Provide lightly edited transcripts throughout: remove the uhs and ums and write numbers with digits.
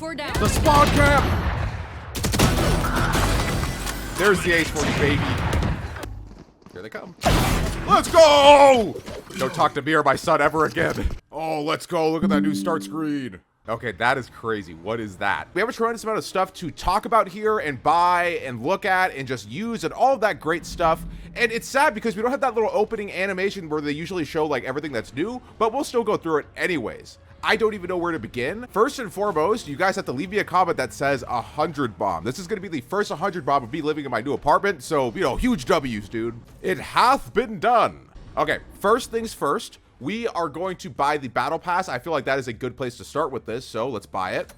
4 down. The spawn camp! There's the ace for you, baby. Here they come. Let's go! Don't talk to me or my son ever again. Oh, let's go. Look at that new start screen. Okay, that is crazy. What is that? We have a tremendous amount of stuff to talk about here and buy and look at and just use and all of that great stuff. And it's sad because we don't have that little opening animation where they usually show like everything that's new, but we'll still go through it anyways. I don't even know where to begin. First and foremost, you guys have to leave me a comment that says 100 bomb. This is going to be the first 100 bomb of me living in my new apartment. So, you know, huge W's, dude. It hath been done. Okay, first things first. We are going to buy the battle pass. I feel like that is a good place to start with this, so let's buy it.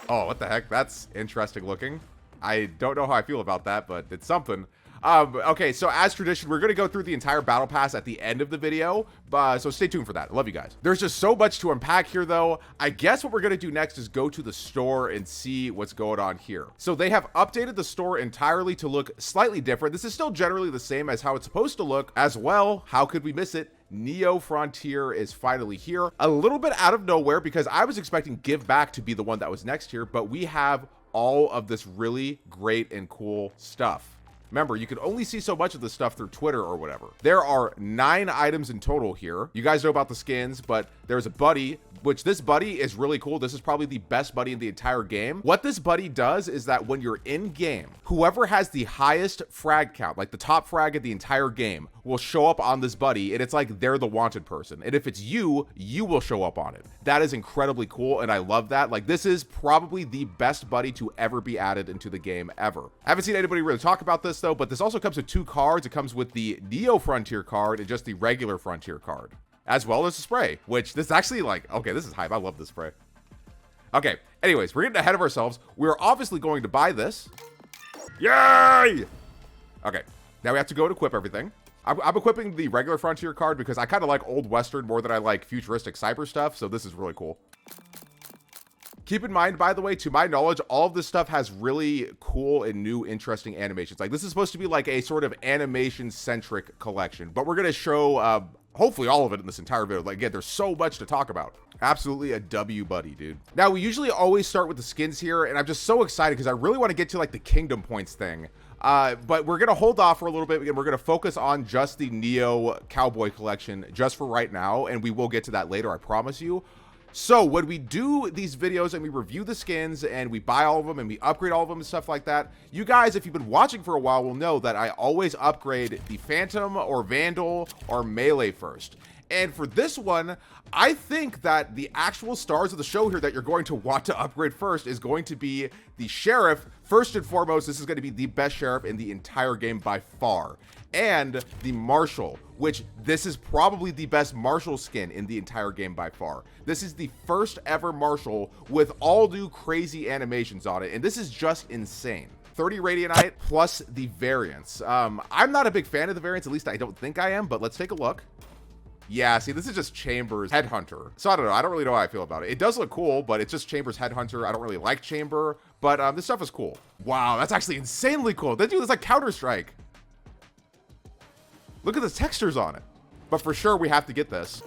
Oh, what the heck? That's interesting looking. I don't know how I feel about that, but it's something. Okay, so as tradition, we're going to go through the entire battle pass at the end of the video, so stay tuned for that. I love you guys. There's just so much to unpack here, though. I guess what we're going to do next is go to the store and see what's going on here. So they have updated the store entirely to look slightly different. This is still generally the same as how it's supposed to look as well. How could we miss it? Neo Frontier is finally here. A little bit out of nowhere because I was expecting Give Back to be the one that was next here, but we have all of this really great and cool stuff. Remember, you can only see so much of this stuff through Twitter or whatever. There are 9 items in total here. You guys know about the skins, but there's a buddy, which this buddy is really cool. This is probably the best buddy in the entire game. What this buddy does is that when you're in game, whoever has the highest frag count, like the top frag of the entire game, will show up on this buddy, and it's like they're the wanted person. And if it's you, you will show up on it. That is incredibly cool, and I love that. Like, this is probably the best buddy to ever be added into the game ever. I haven't seen anybody really talk about this though, but this also comes with 2 cards. It comes with the Neo Frontier card and just the regular Frontier card, as well as a spray, which this actually, like, okay, this is hype. I love this spray. Okay, anyways, we're getting ahead of ourselves. We're obviously going to buy this. Yay! Okay, now we have to go to equip everything. I'm equipping the regular Frontier card because I kind of like Old Western more than I like futuristic cyber stuff, so this is really cool. Keep in mind, by the way, to my knowledge, all of this stuff has really cool and new interesting animations. Like, this is supposed to be like a sort of animation-centric collection, but we're going to show, hopefully all of it in this entire video. Like, again, there's so much to talk about. Absolutely a W buddy, dude. Now, we usually always start with the skins here, and I'm just so excited because I really want to get to, like, the Kingdom Points thing. But we're going to hold off for a little bit, and we're going to focus on just the Neo Cowboy collection just for right now, and we will get to that later, I promise you. So when we do these videos and we review the skins and we buy all of them and we upgrade all of them and stuff like that, you guys, if you've been watching for a while, will know that I always upgrade the Phantom or Vandal or Melee first. And for this one, I think that the actual stars of the show here that you're going to want to upgrade first is going to be the Sheriff. First and foremost, this is going to be the best Sheriff in the entire game by far. And the Marshal, which this is probably the best Marshal skin in the entire game by far. This is the first ever Marshal with all new crazy animations on it. And this is just insane. 30 Radianite plus the variants. I'm not a big fan of the variants, at least I don't think I am, but let's take a look. Yeah, see, this is just Chamber's Headhunter. So I don't know. I don't really know how I feel about it. It does look cool, but it's just Chamber's Headhunter. I don't really like Chamber, but this stuff is cool. Wow, that's actually insanely cool. They do this like Counter-Strike. Look at the textures on it. But for sure, we have to get this.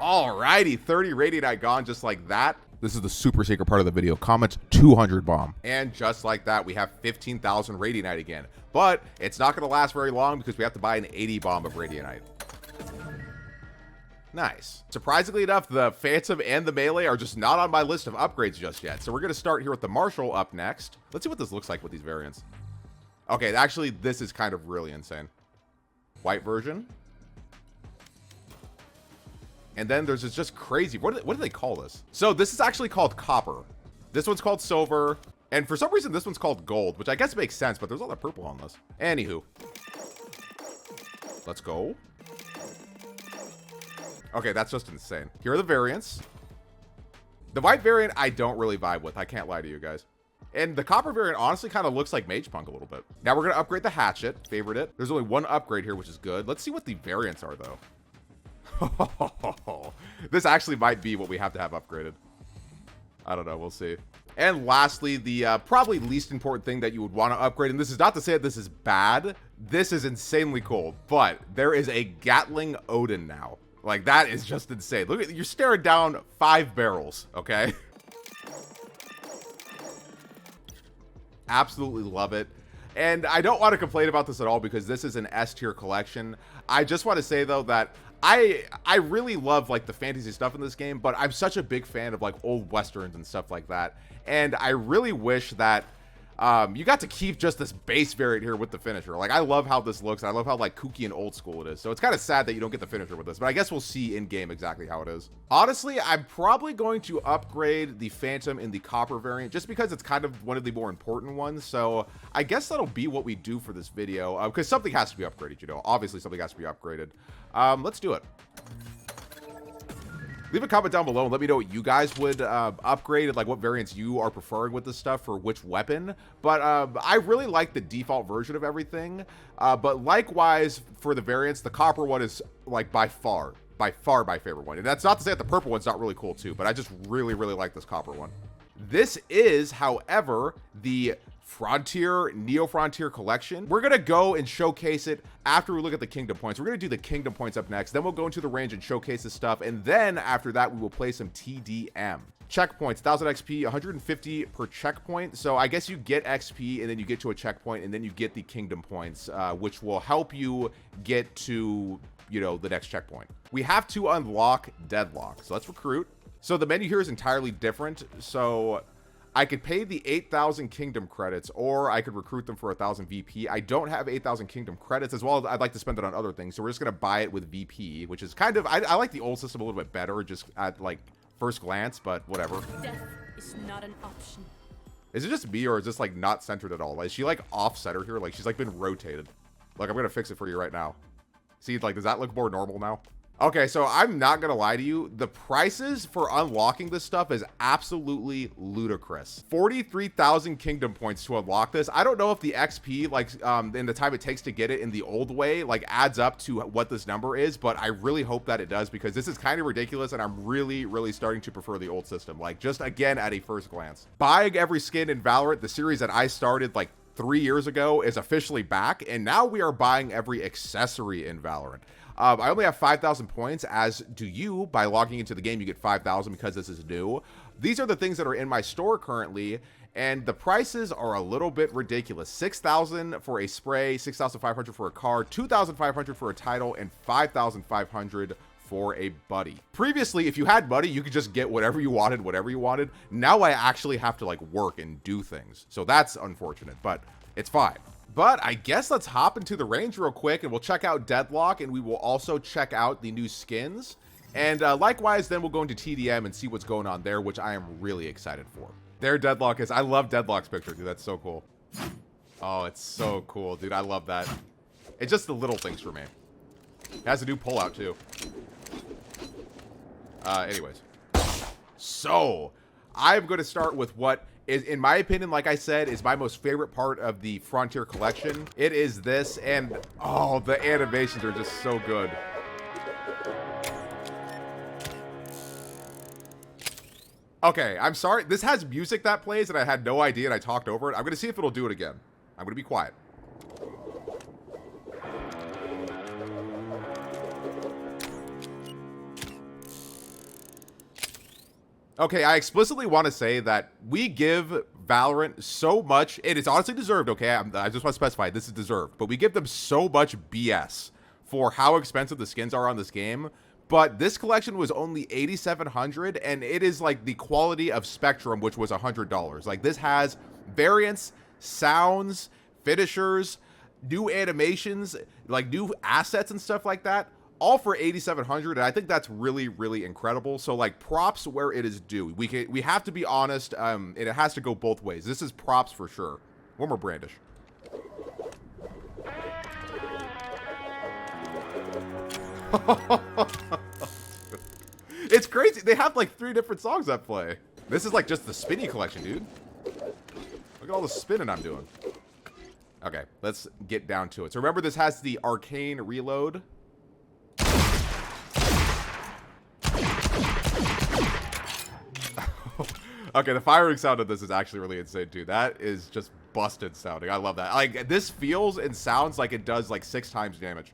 Alrighty, 30 Radianite gone just like that. This is the super secret part of the video. Comment 200 bomb. And just like that, we have 15,000 Radianite again. But it's not going to last very long because we have to buy an 80 bomb of Radianite. Nice. Surprisingly enough, the Phantom and the Melee are just not on my list of upgrades just yet. So we're going to start here with the Marshal up next. Let's see what this looks like with these variants. Okay, actually, this is kind of really insane. White version. And then there's this just crazy, what do they call this? So this is actually called Copper. This one's called Silver. And for some reason, this one's called Gold, which I guess makes sense, but there's all that purple on this. Anywho. Let's go. Okay, that's just insane. Here are the variants. The white variant, I don't really vibe with. I can't lie to you guys. And the copper variant honestly kind of looks like Mage Punk a little bit. Now we're going to upgrade the hatchet. Favorite it. There's only one upgrade here, which is good. Let's see what the variants are, though. This actually might be what we have to have upgraded. I don't know. We'll see. And lastly, the probably least important thing that you would want to upgrade, and this is not to say that this is bad. This is insanely cool, but there is a Gatling Odin now. Like, that is just insane. Look at, you're staring down 5 barrels, okay? absolutely love it. And I don't want to complain about this at all because this is an S tier collection. I just want to say though that I really love like the fantasy stuff in this game, but I'm such a big fan of like old westerns and stuff like that. And I really wish that you got to keep just this base variant here with the finisher. Like, I love how this looks. I love how, like, kooky and old school it is. So it's kind of sad that you don't get the finisher with this. But I guess we'll see in-game exactly how it is. Honestly, I'm probably going to upgrade the Phantom in the copper variant just because it's kind of one of the more important ones. So I guess that'll be what we do for this video because something has to be upgraded, you know. Obviously, something has to be upgraded. Let's do it. Leave a comment down below and let me know what you guys would upgrade and like what variants you are preferring with this stuff for which weapon. But I really like the default version of everything. But likewise for the variants, the copper one is like by far my favorite one. And that's not to say that the purple one's not really cool too, but I just really like this copper one. This is, however, the Frontier, Neo Frontier collection. We're gonna go and showcase it after we look at the kingdom points. We're gonna do the kingdom points up next, then we'll go into the range and showcase this stuff, and then after that we will play some TDM. Checkpoints, 1000 XP, 150 per checkpoint. So I guess you get XP and then you get to a checkpoint and then you get the kingdom points, which will help you get to, you know, the next checkpoint. We have to unlock Deadlock. So let's recruit. So the menu here is entirely different. So I could pay the 8,000 kingdom credits, or I could recruit them for 1,000 VP. I don't have 8,000 kingdom credits, as well as I'd like to spend it on other things. So we're just going to buy it with VP, which is kind of, I like the old system a little bit better, just at like first glance, but whatever. Death is not an option. Is it just me, or is this like not centered at all? Is she like off center here? Like she's like been rotated. Like I'm going to fix it for you right now. See, like, does that look more normal now? Okay, so I'm not gonna lie to you. The prices for unlocking this stuff is absolutely ludicrous. 43,000 kingdom points to unlock this. I don't know if the XP, like, in the time it takes to get it in the old way, like, adds up to what this number is, but I really hope that it does because this is kind of ridiculous and I'm really starting to prefer the old system. Like, just again, at a first glance. Buying every skin in Valorant, the series that I started, like, 3 years ago, is officially back, and now we are buying every accessory in Valorant. I only have 5,000 points, as do you. By logging into the game, you get 5,000 because this is new. These are the things that are in my store currently, and the prices are a little bit ridiculous. 6,000 for a spray, 6,500 for a card, 2,500 for a title, and 5,500 for a buddy. Previously, if you had buddy, you could just get whatever you wanted. Now I actually have to like work and do things. So that's unfortunate, but it's fine. But I guess let's hop into the range real quick and we'll check out Deadlock, and we will also check out the new skins. And likewise, then we'll go into TDM and see what's going on there, which I am really excited for. There Deadlock is. I love Deadlock's picture, dude. That's so cool. Oh, it's so cool, dude. I love that. It's just the little things for me. It has a new pullout, too. Anyways. So, I'm going to start with what is, in my opinion, like I said, is my most favorite part of the Frontier collection. It is this, and oh, the animations are just so good. Okay, I'm sorry. This has music that plays, and I had no idea, and I talked over it. I'm going to see if it'll do it again. I'm going to be quiet. Okay, I explicitly want to say that we give Valorant so much, and it's honestly deserved, okay? I just want to specify, this is deserved, but we give them so much BS for how expensive the skins are on this game, but this collection was only $8,700, and it is like the quality of Spectrum, which was $100. Like, this has variants, sounds, finishers, new animations, like new assets and stuff like that, all for $8,700, and I think that's really incredible. So like, props where it is due. We have to be honest, and it has to go both ways. This is props for sure. One more brandish. It's crazy. They have like 3 different songs that play. This is like just the spinny collection, dude. Look at all the spinning I'm doing. Okay, let's get down to it. So remember, this has the arcane reload. Okay, the firing sound of this is actually really insane too. That is just busted sounding. I love that. Like, this feels and sounds like it does like 6 times damage.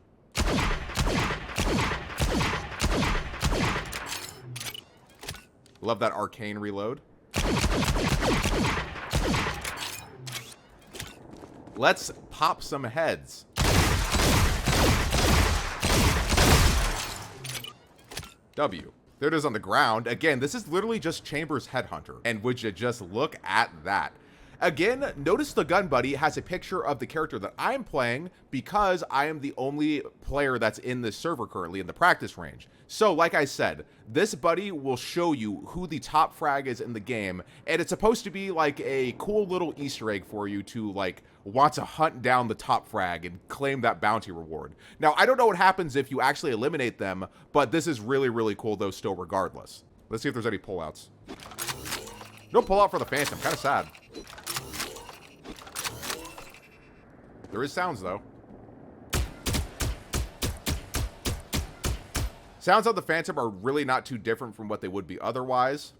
Love that arcane reload. Let's pop some heads. W. There it is on the ground. Again, this is literally just Chambers Headhunter. And would you just look at that? Again, notice the gun buddy has a picture of the character that I'm playing because I am the only player that's in this server currently in the practice range. So, like I said, this buddy will show you who the top frag is in the game, and it's supposed to be like a cool little Easter egg for you to like want to hunt down the top frag and claim that bounty reward. Now, I don't know what happens if you actually eliminate them, but this is really, really cool though still regardless. Let's see if there's any pullouts. No pullout for the Phantom, kind of sad. There is sounds, though. Sounds on the Phantom are really not too different from what they would be otherwise.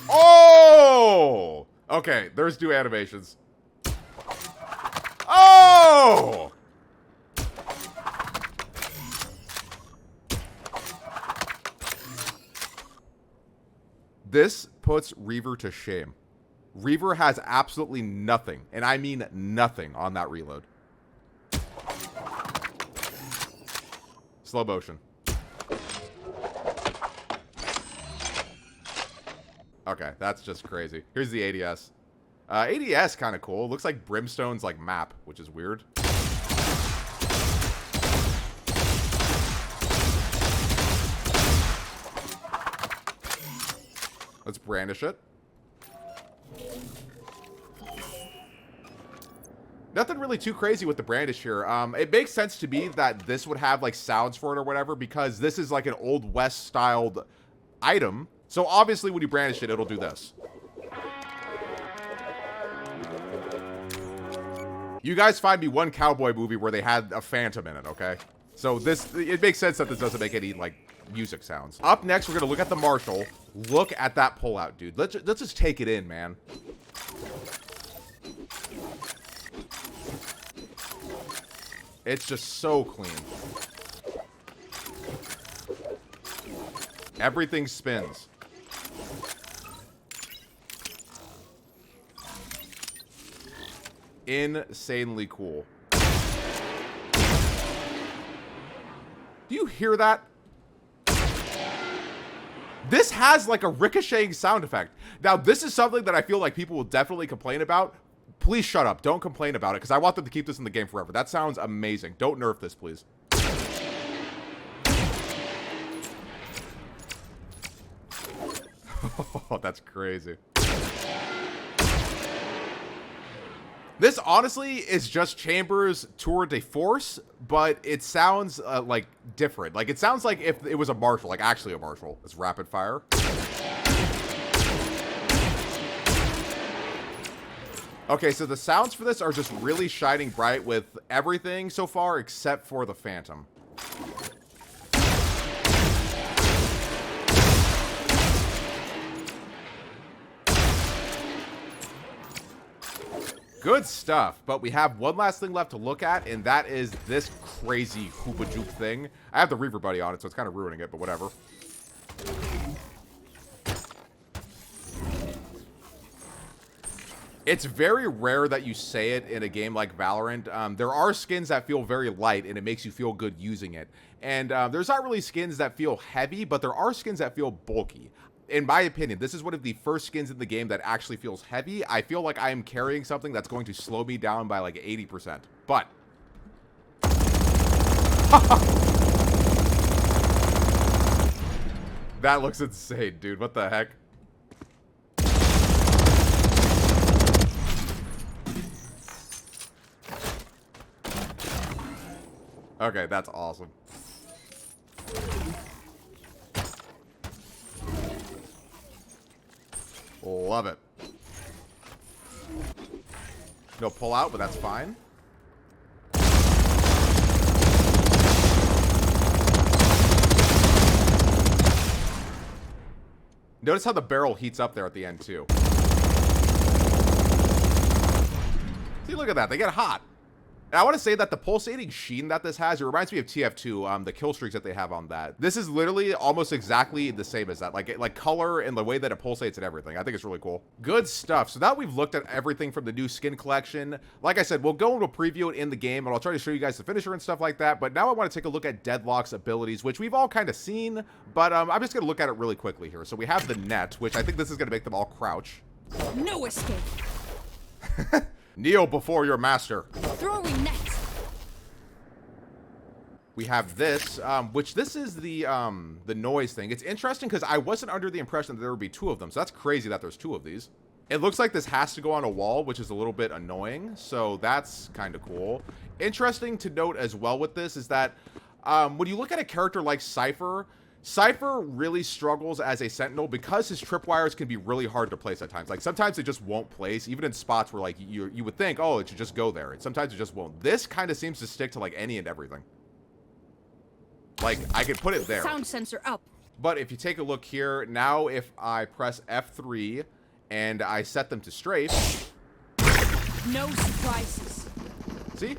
Oh! Okay, there's two animations. Oh! This puts Reaver to shame. Reaver has absolutely nothing, and I mean nothing, on that reload. Slow motion. Okay, that's just crazy. Here's the ADS. ADS kind of cool. Looks like Brimstone's like map, which is weird. Let's brandish it. Nothing really too crazy with the brandish here. It makes sense to me that this would have like sounds for it or whatever because this is like an Old West styled item. So obviously when you brandish it, it'll do this. You guys find me one cowboy movie where they had a Phantom in it, okay? So it makes sense that this doesn't make any like music sounds. Up next, we're gonna look at the Marshall. Look at that pullout, dude. Let's just take it in, man. It's just so clean. Everything spins. Insanely cool. Do you hear that? This has like a ricocheting sound effect. Now, this is something that I feel like people will definitely complain about. Please shut up. Don't complain about it, because I want them to keep this in the game forever. That sounds amazing. Don't nerf this, please. Oh, that's crazy. This, honestly, is just Chambers Tour de Force, but it sounds, like, different. Like, it sounds like if it was a Marshall, like, actually a Marshall. It's rapid fire. Okay, so the sounds for this are just really shining bright with everything so far except for the Phantom. Good stuff, but we have one last thing left to look at, and that is this crazy hoopa-joop thing. I have the Reaver Buddy on it, so it's kind of ruining it, but whatever. It's very rare that you say it in a game like Valorant. There are skins that feel very light, and it makes you feel good using it. And there's not really skins that feel heavy, but there are skins that feel bulky. In my opinion, this is one of the first skins in the game that actually feels heavy. I feel like I am carrying something that's going to slow me down by like 80%. But... that looks insane, dude. What the heck? Okay, that's awesome. Love it. No pull out, but that's fine. Notice how the barrel heats up there at the end, too. See, look at that. They get hot. And I want to say that the pulsating sheen that this has, it reminds me of TF2, the kill streaks that they have on that. This is literally almost exactly the same as that, like color and the way that it pulsates and everything. I think it's really cool. Good stuff. So now we've looked at everything from the new skin collection. Like I said, we'll go and we'll preview it in the game, and I'll try to show you guys the finisher and stuff like that. But now I want to take a look at Deadlock's abilities, which we've all kind of seen, but I'm just going to look at it really quickly here. So we have the net, which I think this is going to make them all crouch. No escape. Kneel before your master. Throwing net. We have this, which this is the noise thing. It's interesting because I wasn't under the impression that there would be 2 of them. So that's crazy that there's 2 of these. It looks like this has to go on a wall, which is a little bit annoying. So that's kind of cool. Interesting to note as well with this is that when you look at a character like Cypher, Cypher really struggles as a sentinel because his tripwires can be really hard to place at times. Like sometimes it just won't place, even in spots where like you would think, oh, it should just go there. And sometimes it just won't. This kind of seems to stick to like any and everything. Like I could put it there. Sound sensor up. But if you take a look here, now if I press F3 and I set them to strafe. No surprises. See?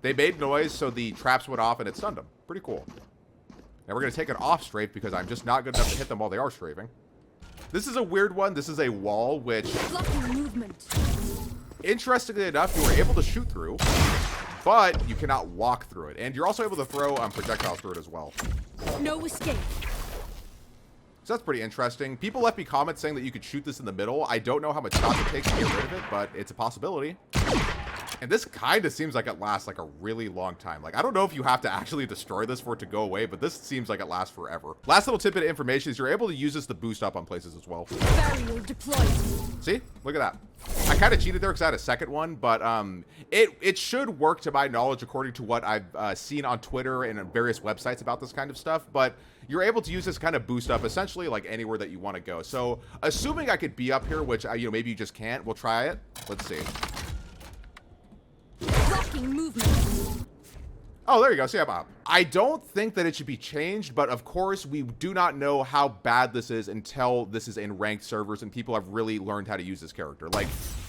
They made noise, so the traps went off and it stunned them. Pretty cool. Now we're going to take it off strafe because I'm just not good enough to hit them while they are strafing. This is a weird one. This is a wall, which... Blocking movement. Interestingly enough, you were able to shoot through, but you cannot walk through it. And you're also able to throw projectiles through it as well. No escape. So that's pretty interesting. People left me comments saying that you could shoot this in the middle. I don't know how much shots it takes to get rid of it, but it's a possibility. And this kind of seems like it lasts like a really long time. Like, I don't know if you have to actually destroy this for it to go away, but this seems like it lasts forever. Last little tidbit of information is you're able to use this to boost up on places as well. Barrier deployed. See? Look at that. I kind of cheated there because I had a second one, but it should work to my knowledge according to what I've seen on Twitter and on various websites about this kind of stuff. But you're able to use this kind of boost up essentially like anywhere that you want to go. So assuming I could be up here, which maybe you just can't, we'll try it. Let's see. Blocking movement. Oh, there you go. See, I'm up. I don't think that it should be changed, but of course, we do not know how bad this is until this is in ranked servers and people have really learned how to use this character. Like,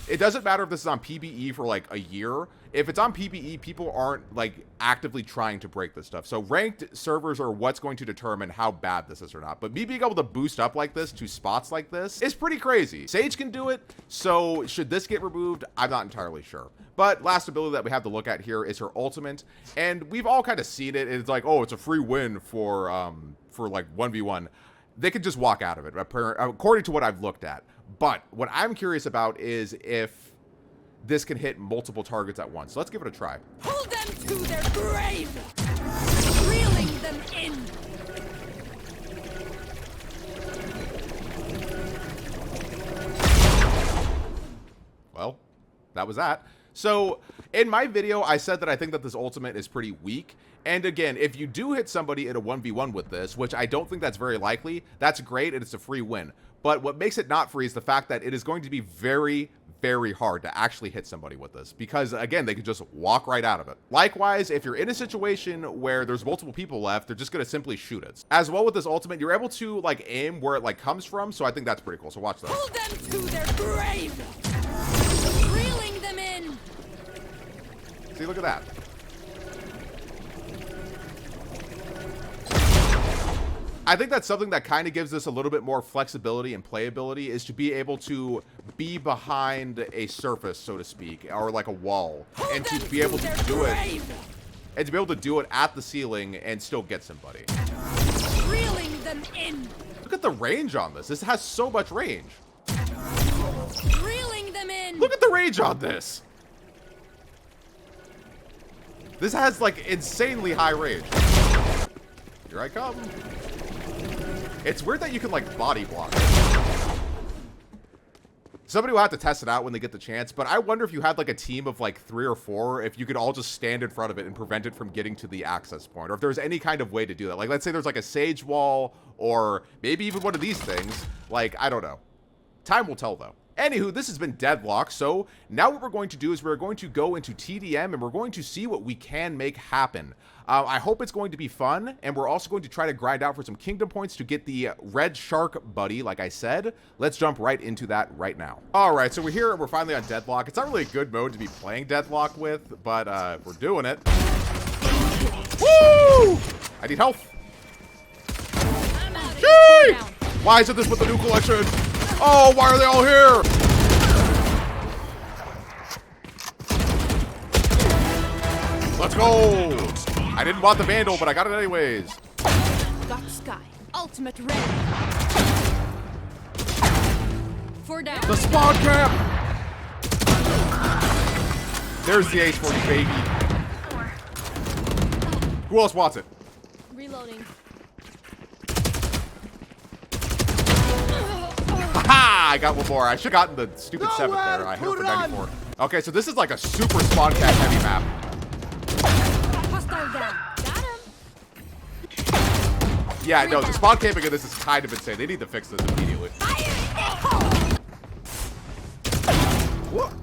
it doesn't matter if this is on PvE for like a year. If it's on PvE, people aren't like actively trying to break this stuff. So ranked servers are what's going to determine how bad this is or not. But me being able to boost up like this to spots like this is pretty crazy. Sage can do it. So should this get removed? I'm not entirely sure. But last ability that we have to look at here is her ultimate. And we've all kind of seen it. It's like, oh, it's a free win for like 1v1. They could just walk out of it, according to what I've looked at. But what I'm curious about is if this can hit multiple targets at once. So let's give it a try. Hold them to their grave. Reeling them in. Well, that was that. So in my video, I said that I think that this ultimate is pretty weak. And again, if you do hit somebody in a 1v1 with this, which I don't think that's very likely, that's great and it's a free win. But what makes it not free is the fact that it is going to be very, very hard to actually hit somebody with this. Because again, they could just walk right out of it. Likewise, if you're in a situation where there's multiple people left, they're just going to simply shoot it. As well with this ultimate, you're able to like aim where it like comes from. So I think that's pretty cool. So watch this. Hold them to their grave. Reeling them in. See, look at that. I think that's something that kind of gives us a little bit more flexibility and playability, is to be able to be behind a surface, so to speak, or like a wall, and to be able to do it, and to be able to do it at the ceiling and still get somebody. Reeling them in. Look at the range on this. This has so much range. Reeling them in. Look at the range on this. This has like insanely high range. Here I come. It's weird that you can like body block it. Somebody will have to test it out when they get the chance, but I wonder if you had like a team of like 3 or 4, if you could all just stand in front of it and prevent it from getting to the access point, or if there's any kind of way to do that. Like, let's say there's like a sage wall, or maybe even one of these things. Like, I don't know. Time will tell though. Anywho, this has been Deadlock, so now what we're going to do is we're going to go into TDM and we're going to see what we can make happen. I hope it's going to be fun, and we're also going to try to grind out for some kingdom points to get the red shark buddy, like I said. Let's jump right into that right now. Alright, so we're here and we're finally on Deadlock. It's not really a good mode to be playing Deadlock with, but we're doing it. Woo! I need health. Gee! Why isn't this with the new collection? Oh, why are they all here? Let's go! I didn't want the Vandal, but I got it anyways. Got Sky. Ultimate ready. 4 down. The spawn camp! There's the ace for you, baby. Who else wants it? Reloading. Haha! I got one more. I should have gotten the stupid 7th there. I hit it for 94. Okay, so this is like a super spawn camp heavy map. Hostile down. Got him. Yeah, no, the spawn camping in this is kind of insane. They need to fix this immediately.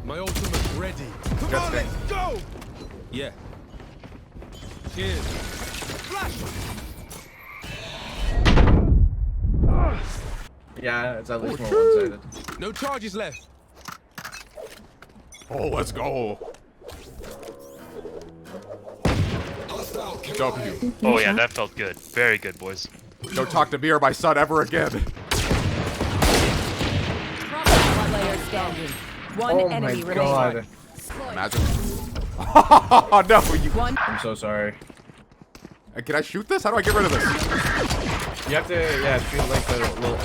My ultimate ready. Come on, let's go! Yeah. Cheers. Flash! Yeah, it's at least more one-sided. No charges left. Oh, let's go. W. Oh yeah, that felt good. Very good, boys. Don't talk to me or my son ever again. Player standing. One Oh enemy my god. Imagine. Oh no, you. One. I'm so sorry. Can I shoot this? How do I get rid of this? You have to, yeah, shoot like the little orb.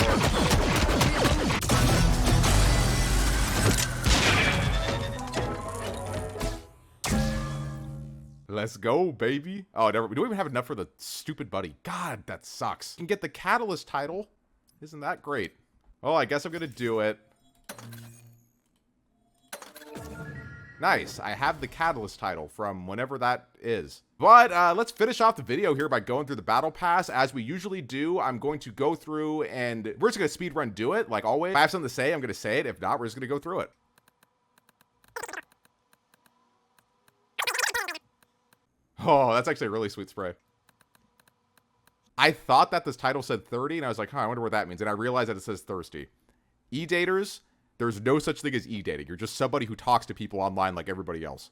Let's go, baby. Oh, never. We don't even have enough for the stupid buddy. God, that sucks. You can get the Catalyst title. Isn't that great? Oh, I guess I'm gonna do it. Nice. I have the Catalyst title from whenever that is. But let's finish off the video here by going through the battle pass. As we usually do, I'm going to go through and we're just going to speedrun do it, like always. If I have something to say, I'm going to say it. If not, we're just going to go through it. Oh, that's actually a really sweet spray. I thought that this title said 30, and I was like, huh, I wonder what that means. And I realized that it says thirsty. E-daters, there's no such thing as e-dating. You're just somebody who talks to people online like everybody else.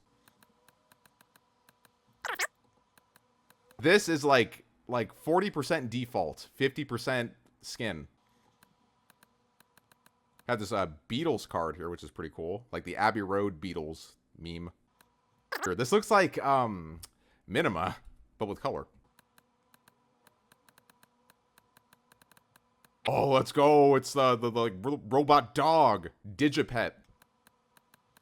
This is like 40% default, 50% skin. Got this Beatles card here, which is pretty cool. Like the Abbey Road Beatles meme. Sure, this looks like Minima, but with color. Oh, let's go. It's the like robot dog, Digipet.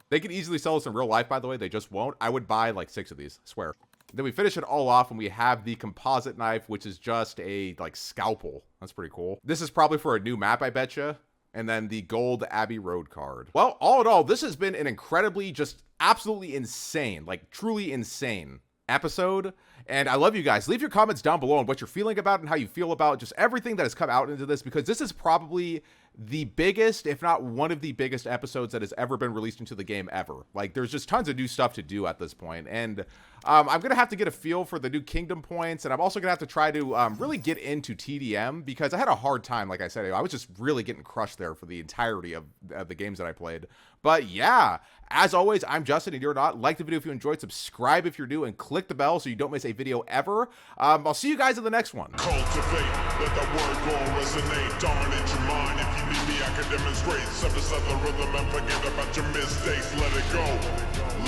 They could easily sell this in real life, by the way. They just won't. I would buy like 6 of these, I swear. Then we finish it all off and we have the composite knife, which is just a like scalpel. That's pretty cool. This is probably for a new map, I betcha. And then the gold Abbey Road card. Well, all in all, this has been an incredibly, just absolutely insane, like truly insane episode. And I love you guys. Leave your comments down below on what you're feeling about and how you feel about just everything that has come out into this, because this is probably the biggest, if not one of the biggest episodes that has ever been released into the game ever. Like, there's just tons of new stuff to do at this point. And I'm going to have to get a feel for the new kingdom points. And I'm also going to have to try to really get into TDM, because I had a hard time, like I said. I was just really getting crushed there for the entirety of the games that I played. But yeah, as always, I'm Justin and you're not. Like the video if you enjoyed, subscribe if you're new, and click the bell so you don't miss a video ever. I'll see you guys in the next one. Cultivate, let that word go resonate, dominate your mind. If you need me, I can demonstrate. Synthesize the rhythm and forget about your mistakes. Let it go,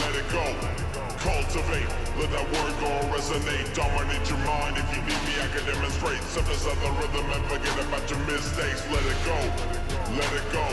let it go. Cultivate, let that word go resonate, dominate your mind. If you need me, I can demonstrate. Synthesize the rhythm and forget about your mistakes. Let it go, let it go.